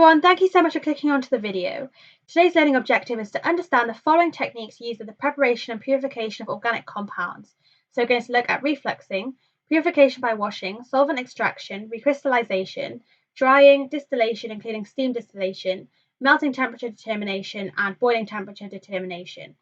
everyone, thank you so much for clicking onto the video. Today's learning objective is to understand the following techniques used in the preparation and purification of organic compounds. So we're going to look at refluxing, purification by washing, solvent extraction, recrystallization, drying, distillation including steam distillation, melting temperature determination and boiling temperature determination.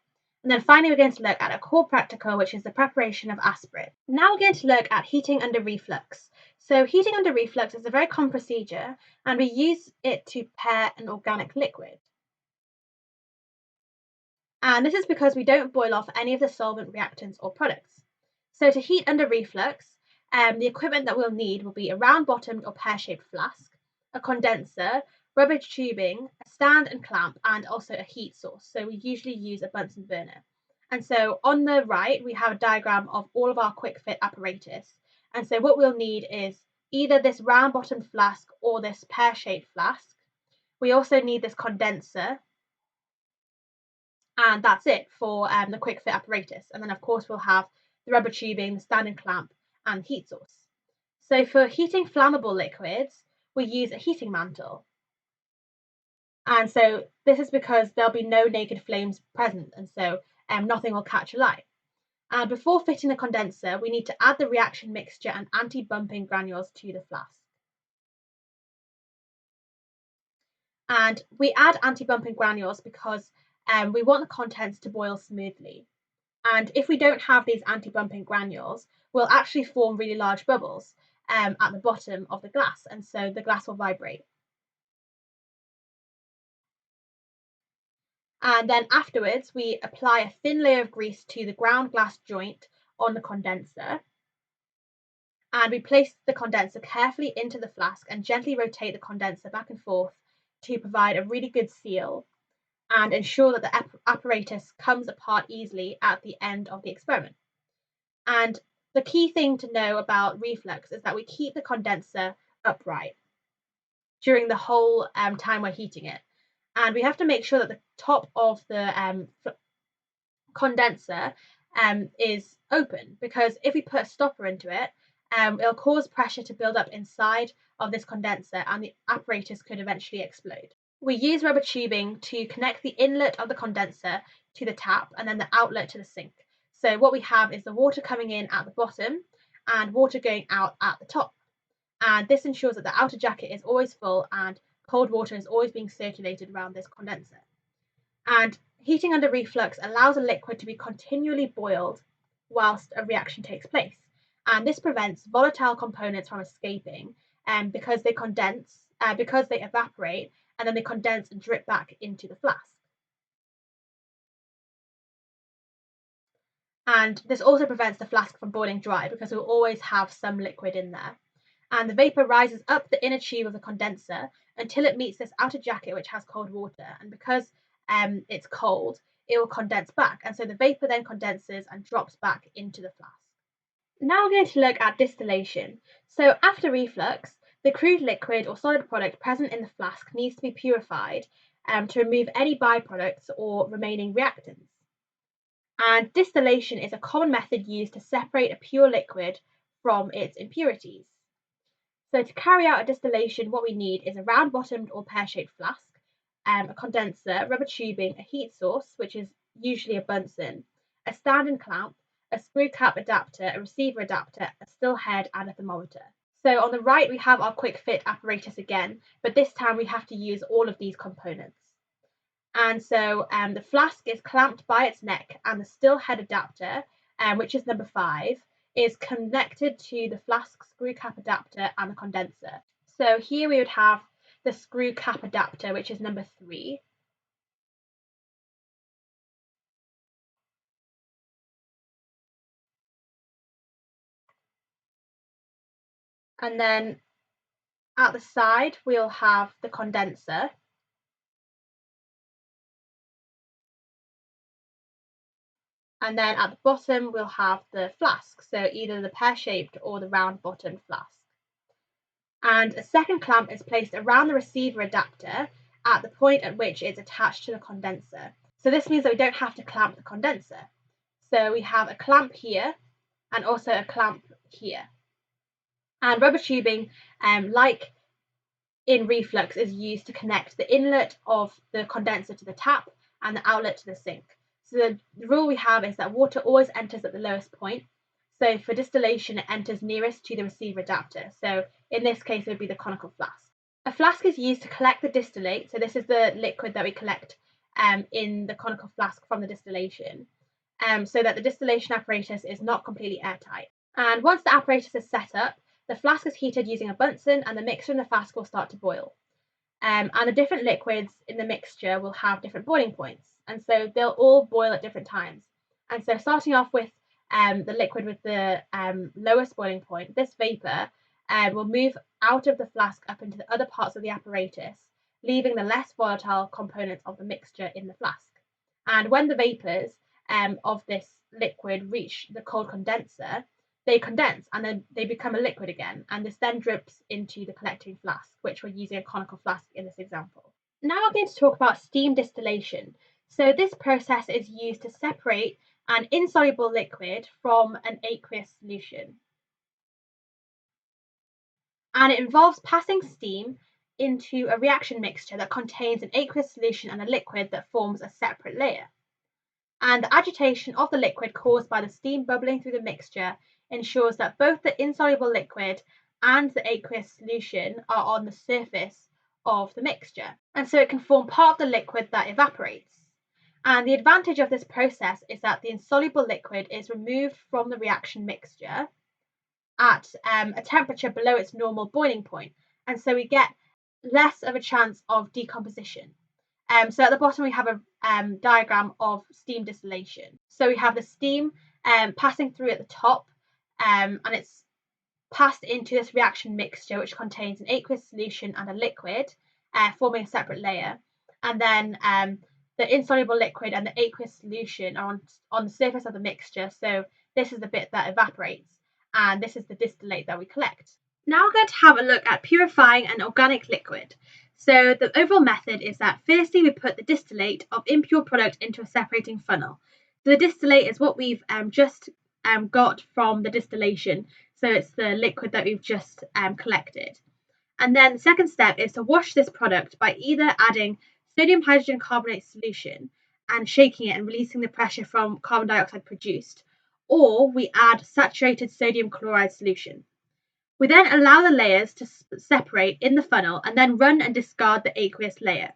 And then finally we're going to look at a core practical, which is the preparation of aspirin. Now we're going to look at heating under reflux. So heating under reflux is a very common procedure and we use it to prepare an organic liquid. And this is because we don't boil off any of the solvent, reactants or products. So to heat under reflux, the equipment that we'll need will be a round-bottomed or pear-shaped flask, a condenser, rubber tubing, a stand and clamp, and also a heat source. So we usually use a Bunsen burner. And so on the right, we have a diagram of all of our quick fit apparatus. And so what we'll need is either this round-bottomed flask or this pear-shaped flask. We also need this condenser. And that's it for the quick fit apparatus. And then of course we'll have the rubber tubing, the stand and clamp, and heat source. So for heating flammable liquids, we use a heating mantle. And so this is because there'll be no naked flames present, and so nothing will catch alight. And before fitting the condenser, we need to add the reaction mixture and anti-bumping granules to the flask. And we add anti-bumping granules because we want the contents to boil smoothly. And if we don't have these anti-bumping granules, we'll actually form really large bubbles at the bottom of the glass, and so the glass will vibrate. And then afterwards, we apply a thin layer of grease to the ground glass joint on the condenser. And we place the condenser carefully into the flask and gently rotate the condenser back and forth to provide a really good seal and ensure that the apparatus comes apart easily at the end of the experiment. And the key thing to know about reflux is that we keep the condenser upright during the whole time we're heating it. And we have to make sure that the top of the condenser is open, because if we put a stopper into it, it'll cause pressure to build up inside of this condenser and the apparatus could eventually explode. We use rubber tubing to connect the inlet of the condenser to the tap and then the outlet to the sink. So what we have is the water coming in at the bottom and water going out at the top. And this ensures that the outer jacket is always full and cold water is always being circulated around this condenser. And heating under reflux allows a liquid to be continually boiled whilst a reaction takes place. And this prevents volatile components from escaping because they condense, because they evaporate, and then they condense and drip back into the flask. And this also prevents the flask from boiling dry because we'll always have some liquid in there. And the vapor rises up the inner tube of the condenser until it meets this outer jacket which has cold water, and because it's cold, it will condense back, and so the vapor then condenses and drops back into the flask. Now we're going to look at distillation. So after reflux, the crude liquid or solid product present in the flask needs to be purified to remove any byproducts or remaining reactants. And distillation is a common method used to separate a pure liquid from its impurities. So to carry out a distillation, what we need is a round-bottomed or pear-shaped flask, a condenser, rubber tubing, a heat source, which is usually a Bunsen, a stand and clamp, a screw cap adapter, a receiver adapter, a still head, and a thermometer. So on the right, we have our quick fit apparatus again, but this time we have to use all of these components. And so the flask is clamped by its neck, and the still head adapter, which is number 5, is connected to the flask screw cap adapter and the condenser. So here we would have the screw cap adapter, which is number 3. And then at the side, we'll have the condenser. And then at the bottom, we'll have the flask, so either the pear-shaped or the round-bottomed flask. And a second clamp is placed around the receiver adapter at the point at which it's attached to the condenser. So this means that we don't have to clamp the condenser. So we have a clamp here and also a clamp here. And rubber tubing, like in reflux is used to connect the inlet of the condenser to the tap and the outlet to the sink. So the rule we have is that water always enters at the lowest point. So for distillation, it enters nearest to the receiver adapter. So in this case, it would be the conical flask. A flask is used to collect the distillate. So this is the liquid that we collect in the conical flask from the distillation, so that the distillation apparatus is not completely airtight. And once the apparatus is set up, the flask is heated using a Bunsen and the mixture in the flask will start to boil. And the different liquids in the mixture will have different boiling points. And so they'll all boil at different times. And so starting off with the liquid with the lowest boiling point, this vapor will move out of the flask up into the other parts of the apparatus, leaving the less volatile components of the mixture in the flask. And when the vapors of this liquid reach the cold condenser, they condense and then they become a liquid again, and this then drips into the collecting flask, which we're using a conical flask in this example. Now we're going to talk about steam distillation. So this process is used to separate an insoluble liquid from an aqueous solution. And it involves passing steam into a reaction mixture that contains an aqueous solution and a liquid that forms a separate layer. And the agitation of the liquid caused by the steam bubbling through the mixture ensures that both the insoluble liquid and the aqueous solution are on the surface of the mixture. And so it can form part of the liquid that evaporates. And the advantage of this process is that the insoluble liquid is removed from the reaction mixture at a temperature below its normal boiling point. And so we get less of a chance of decomposition. So at the bottom we have a diagram of steam distillation. So we have the steam passing through at the top, and it's passed into this reaction mixture which contains an aqueous solution and a liquid, forming a separate layer. And then the insoluble liquid and the aqueous solution are on the surface of the mixture. So this is the bit that evaporates, and this is the distillate that we collect. Now we're going to have a look at purifying an organic liquid. So the overall method is that firstly we put the distillate of impure product into a separating funnel. So the distillate is what we've just got from the distillation. So it's the liquid that we've just collected. And then the second step is to wash this product by either adding sodium hydrogen carbonate solution and shaking it and releasing the pressure from carbon dioxide produced, or we add saturated sodium chloride solution. We then allow the layers to separate in the funnel and then run and discard the aqueous layer.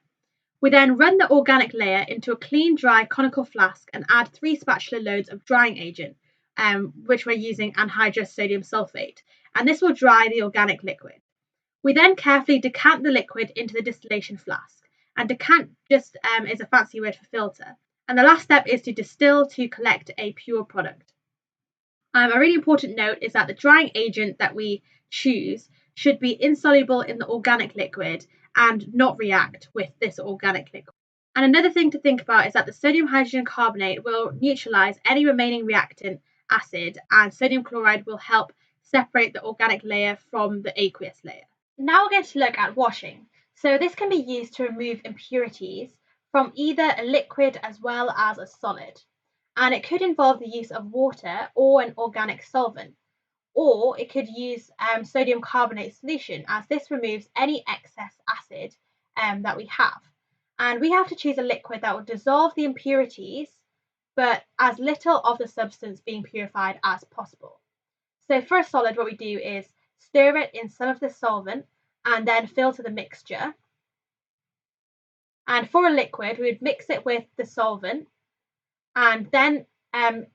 We then run the organic layer into a clean, dry conical flask and add 3 spatula loads of drying agent, which we're using anhydrous sodium sulfate, and this will dry the organic liquid. We then carefully decant the liquid into the distillation flask, and decant just is a fancy word for filter. And the last step is to distill to collect a pure product. A really important note is that the drying agent that we choose should be insoluble in the organic liquid and not react with this organic liquid. And another thing to think about is that the sodium hydrogen carbonate will neutralize any remaining reactant acid, and sodium chloride will help separate the organic layer from the aqueous layer. Now we're going to look at washing. So this can be used to remove impurities from either a liquid as well as a solid. And it could involve the use of water or an organic solvent, or it could use sodium carbonate solution, as this removes any excess acid that we have. And we have to choose a liquid that will dissolve the impurities, but as little of the substance being purified as possible. So for a solid, what we do is stir it in some of the solvent and then filter the mixture. And for a liquid, we would mix it with the solvent, and then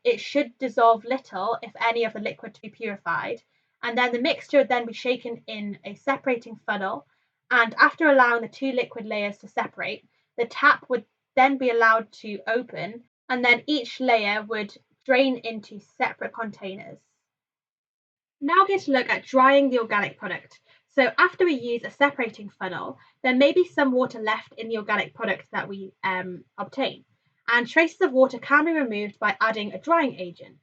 it should dissolve little, if any, of the liquid to be purified. And then the mixture would then be shaken in a separating funnel. And after allowing the 2 liquid layers to separate, the tap would then be allowed to open, and then each layer would drain into separate containers. Now we're going to look at drying the organic product. So after we use a separating funnel, there may be some water left in the organic product that we obtain. And traces of water can be removed by adding a drying agent.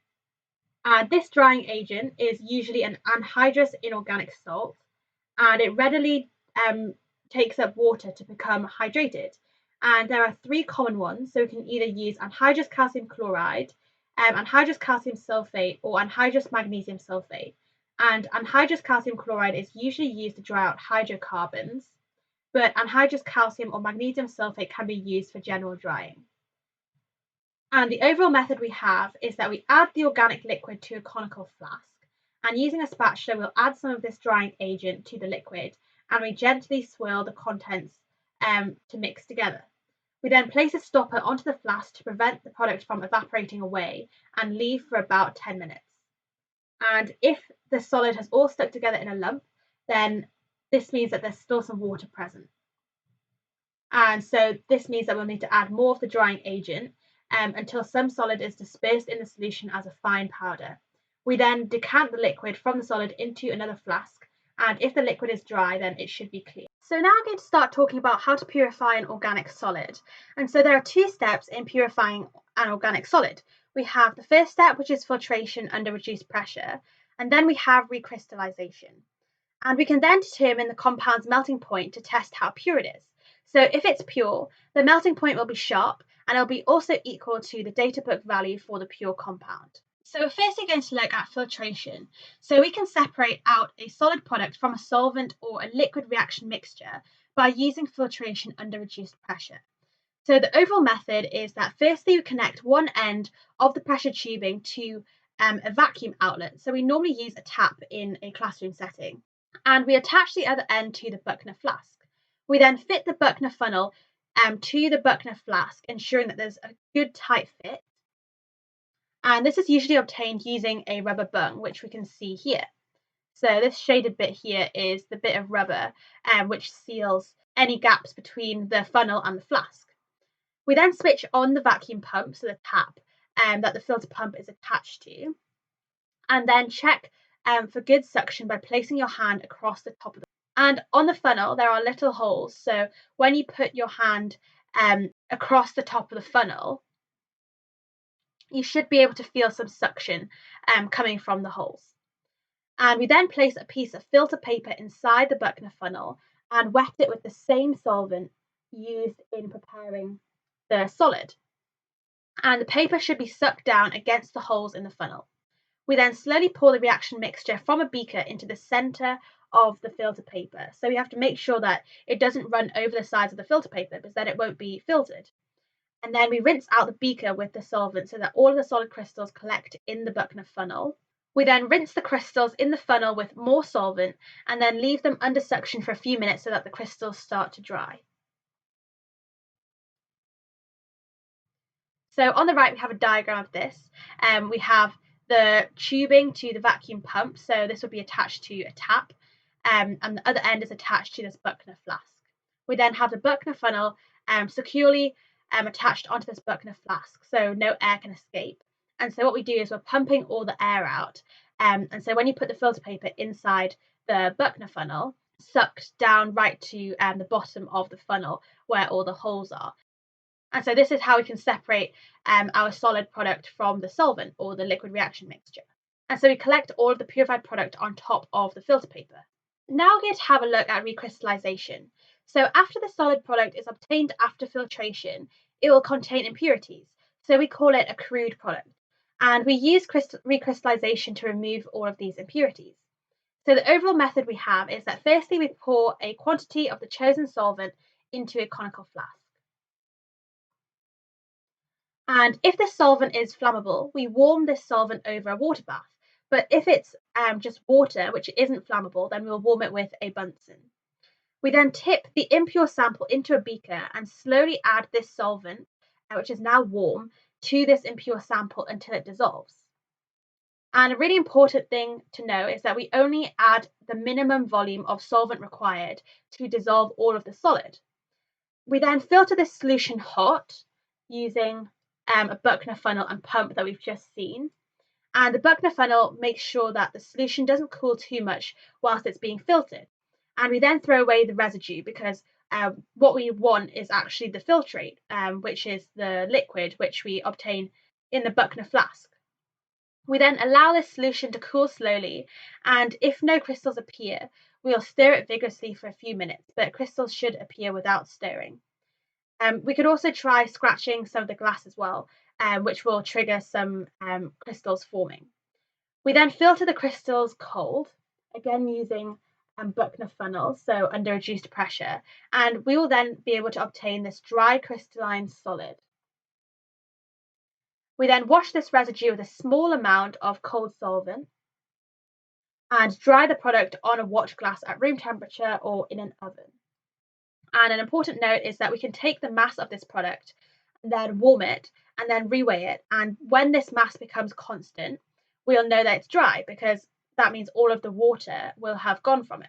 This drying agent is usually an anhydrous inorganic salt, and it readily takes up water to become hydrated. And there are 3 common ones, so we can either use anhydrous calcium chloride, anhydrous calcium sulfate, or anhydrous magnesium sulfate. And anhydrous calcium chloride is usually used to dry out hydrocarbons, but anhydrous calcium or magnesium sulfate can be used for general drying. And the overall method we have is that we add the organic liquid to a conical flask, and using a spatula, we'll add some of this drying agent to the liquid, and we gently swirl the contents to mix together. We then place a stopper onto the flask to prevent the product from evaporating away and leave for about 10 minutes. And if the solid has all stuck together in a lump, then this means that there's still some water present. And so this means that we'll need to add more of the drying agent until some solid is dispersed in the solution as a fine powder. We then decant the liquid from the solid into another flask, and if the liquid is dry, then it should be clear. So now I'm going to start talking about how to purify an organic solid. And so there are two steps in purifying an organic solid. We have the first step, which is filtration under reduced pressure, and then we have recrystallization. And we can then determine the compound's melting point to test how pure it is. So if it's pure, the melting point will be sharp, and it'll be also equal to the data book value for the pure compound. So we're firstly going to look at filtration. So we can separate out a solid product from a solvent or a liquid reaction mixture by using filtration under reduced pressure. So the overall method is that firstly you connect one end of the pressure tubing to a vacuum outlet. So we normally use a tap in a classroom setting, and we attach the other end to the Buchner flask. We then fit the Buchner funnel to the Buchner flask, ensuring that there's a good tight fit. And this is usually obtained using a rubber bung, which we can see here. So this shaded bit here is the bit of rubber which seals any gaps between the funnel and the flask. We then switch on the vacuum pump, so the tap that the filter pump is attached to, and then check for good suction by placing your hand across the top of the. And on the funnel, there are little holes. So when you put your hand across the top of the funnel, you should be able to feel some suction coming from the holes. And we then place a piece of filter paper inside the Buchner funnel and wet it with the same solvent used in preparing the solid. And the paper should be sucked down against the holes in the funnel. We then slowly pour the reaction mixture from a beaker into the center of the filter paper. So we have to make sure that it doesn't run over the sides of the filter paper, because then it won't be filtered. And then we rinse out the beaker with the solvent so that all of the solid crystals collect in the Buchner funnel. We then rinse the crystals in the funnel with more solvent and then leave them under suction for a few minutes so that the crystals start to dry. So on the right, we have a diagram of this. We have the tubing to the vacuum pump. So this will be attached to a tap, and the other end is attached to this Buchner flask. We then have the Buchner funnel securely attached onto this Buchner flask, so no air can escape. And so what we do is we're pumping all the air out. And so when you put the filter paper inside the Buchner funnel, sucked down right to the bottom of the funnel where all the holes are. And so this is how we can separate our solid product from the solvent or the liquid reaction mixture. And so we collect all of the purified product on top of the filter paper. Now we're going to have a look at recrystallization. So after the solid product is obtained after filtration, it will contain impurities. So we call it a crude product. And we use recrystallization to remove all of these impurities. So the overall method we have is that firstly we pour a quantity of the chosen solvent into a conical flask. And if the solvent is flammable, we warm this solvent over a water bath. But if it's just water, which isn't flammable, then we'll warm it with a Bunsen. We then tip the impure sample into a beaker and slowly add this solvent, which is now warm, to this impure sample until it dissolves. And a really important thing to know is that we only add the minimum volume of solvent required to dissolve all of the solid. We then filter this solution hot using a Buchner funnel and pump that we've just seen. And the Buchner funnel makes sure that the solution doesn't cool too much whilst it's being filtered. And we then throw away the residue, because what we want is actually the filtrate, which is the liquid which we obtain in the Buchner flask. We then allow this solution to cool slowly, and if no crystals appear, we'll stir it vigorously for a few minutes, but crystals should appear without stirring. We could also try scratching some of the glass as well, which will trigger some crystals forming. We then filter the crystals cold, again using Buchner funnel, so under reduced pressure, and we will then be able to obtain this dry crystalline solid. We then wash this residue with a small amount of cold solvent and dry the product on a watch glass at room temperature or in an oven. And an important note is that we can take the mass of this product and then warm it and then reweigh it. And when this mass becomes constant, we'll know that it's dry because that means all of the water will have gone from it.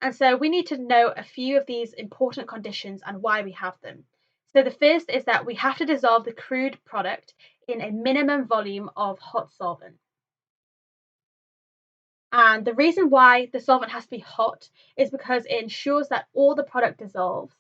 And so we need to know a few of these important conditions and why we have them. So the first is that we have to dissolve the crude product in a minimum volume of hot solvent. And the reason why the solvent has to be hot is because it ensures that all the product dissolves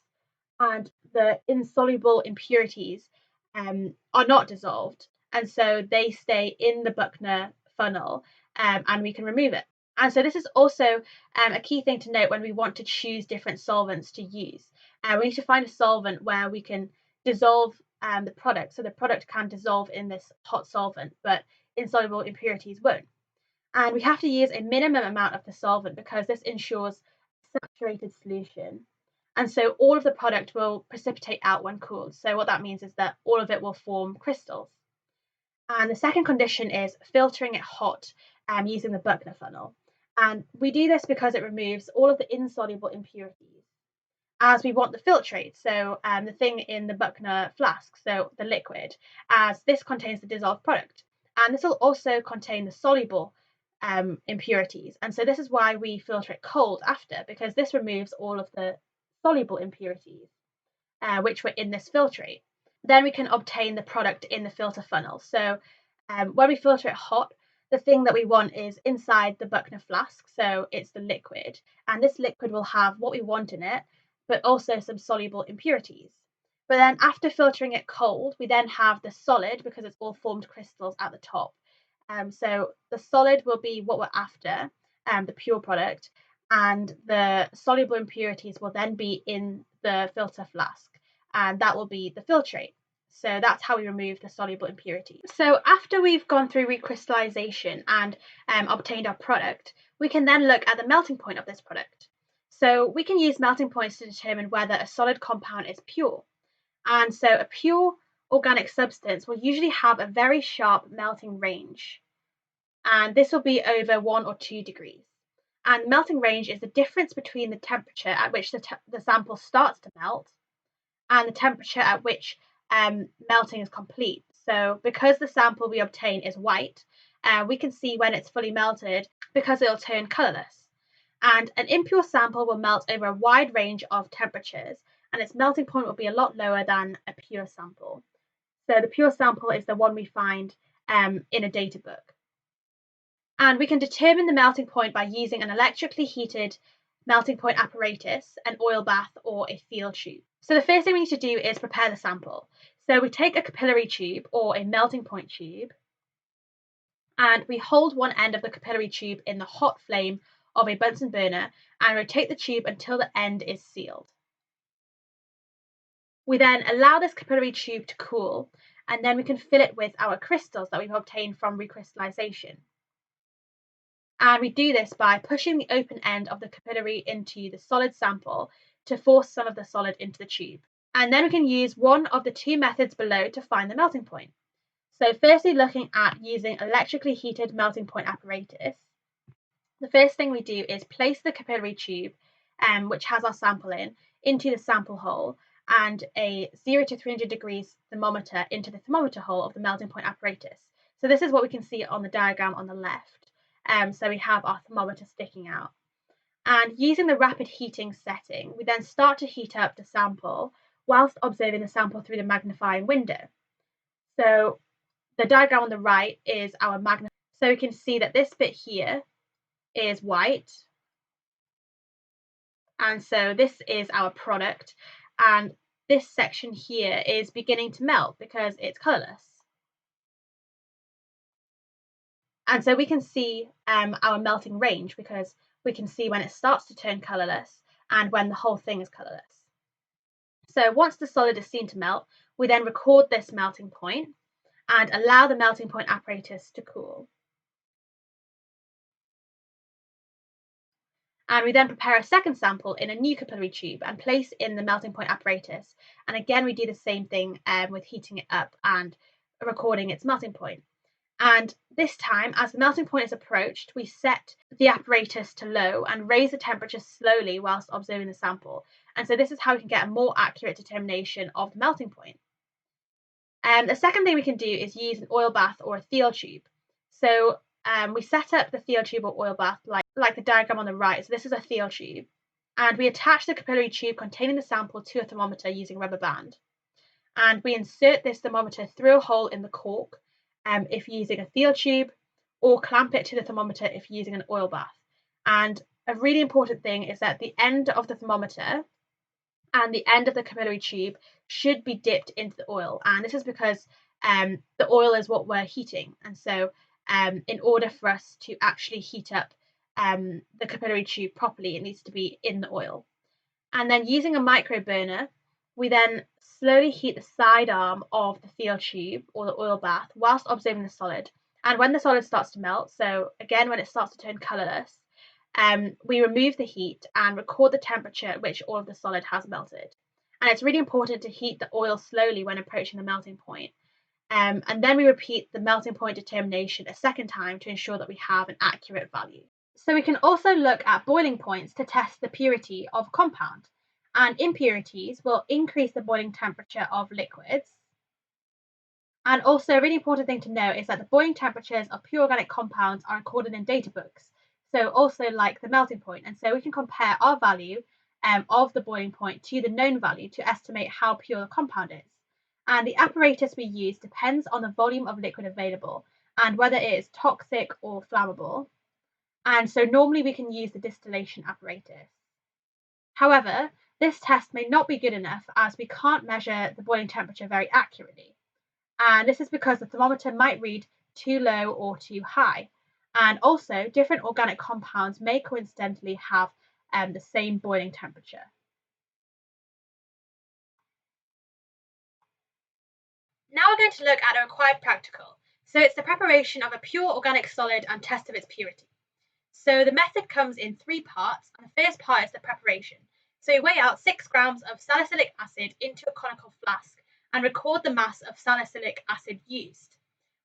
and the insoluble impurities are not dissolved. And so they stay in the Buchner funnel and we can remove it. And so this is also a key thing to note when we want to choose different solvents to use. We need to find a solvent where we can dissolve the product. So the product can dissolve in this hot solvent, but insoluble impurities won't. And we have to use a minimum amount of the solvent because this ensures saturated solution. And so all of the product will precipitate out when cooled. So what that means is that all of it will form crystals. And the second condition is filtering it hot using the Buchner funnel. And we do this because it removes all of the insoluble impurities as we want the filtrate. So the thing in the Buchner flask, so the liquid, as this contains the dissolved product. And this will also contain the soluble impurities. And so this is why we filter it cold after, because this removes all of the soluble impurities, which were in this filtrate. Then we can obtain the product in the filter funnel. So when we filter it hot, the thing that we want is inside the Buchner flask. So it's the liquid, and this liquid will have what we want in it, but also some soluble impurities. But then after filtering it cold, we then have the solid because it's all formed crystals at the top. So the solid will be what we're after, the pure product, and the soluble impurities will then be in the filter flask, and that will be the filtrate. So that's how we remove the soluble impurities. So after we've gone through recrystallization and obtained our product, we can then look at the melting point of this product. So we can use melting points to determine whether a solid compound is pure. And so a pure organic substance will usually have a very sharp melting range. And this will be over 1 or 2 degrees. And melting range is the difference between the temperature at which the sample starts to melt and the temperature at which melting is complete. So because the sample we obtain is white, we can see when it's fully melted because it'll turn colourless. And an impure sample will melt over a wide range of temperatures, and its melting point will be a lot lower than a pure sample. So the pure sample is the one we find in a data book. And we can determine the melting point by using an electrically heated melting point apparatus, an oil bath, or a field tube. So the first thing we need to do is prepare the sample. So we take a capillary tube or a melting point tube, and we hold one end of the capillary tube in the hot flame of a Bunsen burner and rotate the tube until the end is sealed. We then allow this capillary tube to cool, and then we can fill it with our crystals that we've obtained from recrystallization. And we do this by pushing the open end of the capillary into the solid sample to force some of the solid into the tube. And then we can use one of the two methods below to find the melting point. So firstly, looking at using electrically heated melting point apparatus, the first thing we do is place the capillary tube, which has our sample in, into the sample hole, and a 0 to 300 degrees thermometer into the thermometer hole of the melting point apparatus. So this is what we can see on the diagram on the left. So we have our thermometer sticking out. And using the rapid heating setting, we then start to heat up the sample whilst observing the sample through the magnifying window. So the diagram on the right is our magnifying. So we can see that this bit here is white. And so this is our product. And this section here is beginning to melt because it's colourless. And so we can see our melting range because we can see when it starts to turn colourless and when the whole thing is colourless. So once the solid is seen to melt, we then record this melting point and allow the melting point apparatus to cool. And we then prepare a second sample in a new capillary tube and place in the melting point apparatus. And again, we do the same thing with heating it up and recording its melting point. And this time, as the melting point is approached, we set the apparatus to low and raise the temperature slowly whilst observing the sample. And so this is how we can get a more accurate determination of the melting point. And the second thing we can do is use an oil bath or a Thiel tube. So we set up the Thiel tube or oil bath like the diagram on the right. So this is a Thiel tube. And we attach the capillary tube containing the sample to a thermometer using a rubber band. And we insert this thermometer through a hole in the cork if using a Thiel tube, or clamp it to the thermometer if using an oil bath. And a really important thing is that the end of the thermometer and the end of the capillary tube should be dipped into the oil. And this is because the oil is what we're heating. And so in order for us to actually heat up the capillary tube properly, it needs to be in the oil. And then using a micro burner, we then slowly heat the side arm of the Thiel tube or the oil bath whilst observing the solid. And when the solid starts to melt, so again when it starts to turn colourless, we remove the heat and record the temperature at which all of the solid has melted. And it's really important to heat the oil slowly when approaching the melting point. And then we repeat the melting point determination a second time to ensure that we have an accurate value. So we can also look at boiling points to test the purity of compound. And impurities will increase the boiling temperature of liquids. And also a really important thing to note is that the boiling temperatures of pure organic compounds are recorded in data books. So also like the melting point. And so we can compare our value of the boiling point to the known value to estimate how pure the compound is. And the apparatus we use depends on the volume of liquid available and whether it is toxic or flammable. And so normally we can use the distillation apparatus. However, this test may not be good enough as we can't measure the boiling temperature very accurately. And this is because the thermometer might read too low or too high. And also, different organic compounds may coincidentally have the same boiling temperature. Now we're going to look at a required practical. So it's the preparation of a pure organic solid and test of its purity. So the method comes in 3 parts, and the first part is the preparation. So we weigh out 6 grams of salicylic acid into a conical flask and record the mass of salicylic acid used.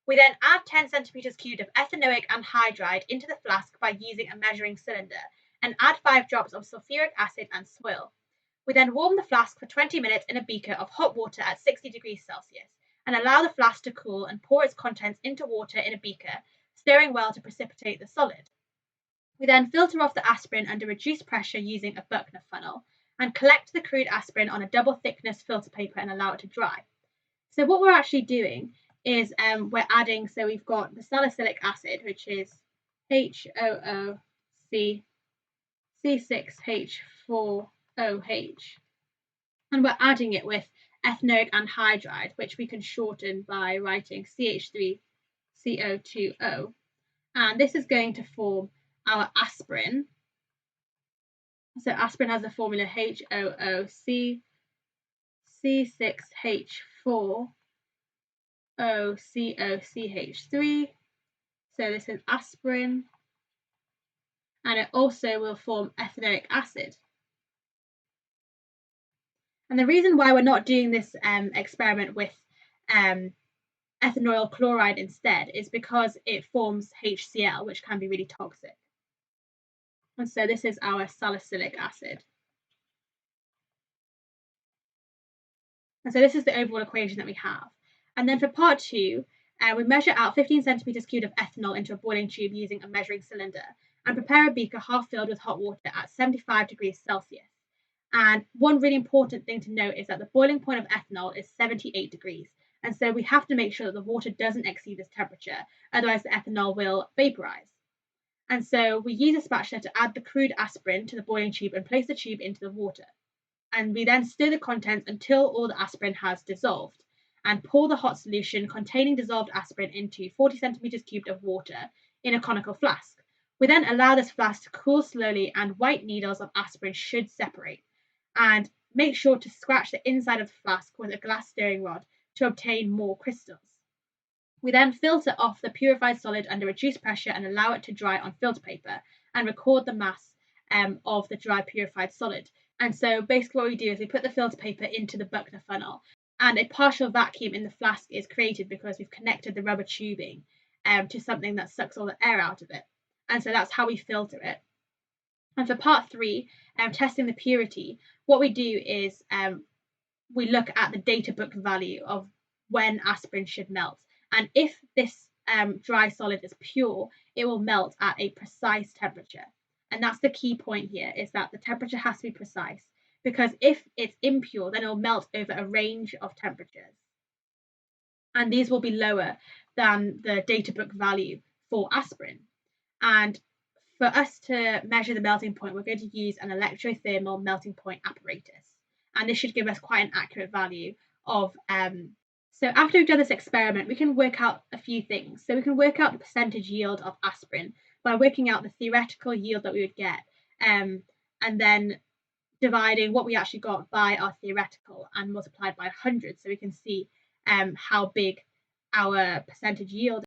We then add 10 centimeters cubed of ethanoic anhydride into the flask by using a measuring cylinder and add 5 drops of sulfuric acid and swirl. We then warm the flask for 20 minutes in a beaker of hot water at 60 degrees Celsius and allow the flask to cool and pour its contents into water in a beaker, stirring well to precipitate the solid. We then filter off the aspirin under reduced pressure using a Buckner funnel and collect the crude aspirin on a double thickness filter paper and allow it to dry. So what we're actually doing is we're adding, so we've got the salicylic acid, which is HOOC C6H4OH, and we're adding it with ethanoic anhydride, which we can shorten by writing CH3CO2O, and this is going to form our aspirin. So aspirin has the formula HOOC C6H4OCOCH3. So this is aspirin, and it also will form ethanoic acid. And the reason why we're not doing this experiment with ethanoyl chloride instead is because it forms HCl, which can be really toxic. And so this is our salicylic acid. And so this is the overall equation that we have. And then for part 2, we measure out 15 centimeters cubed of ethanol into a boiling tube using a measuring cylinder and prepare a beaker half filled with hot water at 75 degrees Celsius. And one really important thing to note is that the boiling point of ethanol is 78 degrees. And so we have to make sure that the water doesn't exceed this temperature, otherwise the ethanol will vaporize. And so we use a spatula to add the crude aspirin to the boiling tube and place the tube into the water. And we then stir the contents until all the aspirin has dissolved and pour the hot solution containing dissolved aspirin into 40 centimeters cubed of water in a conical flask. We then allow this flask to cool slowly and white needles of aspirin should separate. And make sure to scratch the inside of the flask with a glass stirring rod to obtain more crystals. We then filter off the purified solid under reduced pressure and allow it to dry on filter paper and record the mass of the dry purified solid. And so basically what we do is we put the filter paper into the Buckner funnel, and a partial vacuum in the flask is created because we've connected the rubber tubing to something that sucks all the air out of it. And so that's how we filter it. And for part 3, testing the purity, what we do is we look at the data book value of when aspirin should melt. And if this dry solid is pure, it will melt at a precise temperature. And that's the key point here, is that the temperature has to be precise, because if it's impure, then it will melt over a range of temperatures. And these will be lower than the data book value for aspirin. And for us to measure the melting point, we're going to use an electrothermal melting point apparatus. And this should give us quite an accurate value of so after we've done this experiment, we can work out a few things. So we can work out the percentage yield of aspirin by working out the theoretical yield that we would get, and then dividing what we actually got by our theoretical and multiplied by 100, so we can see how big our percentage yield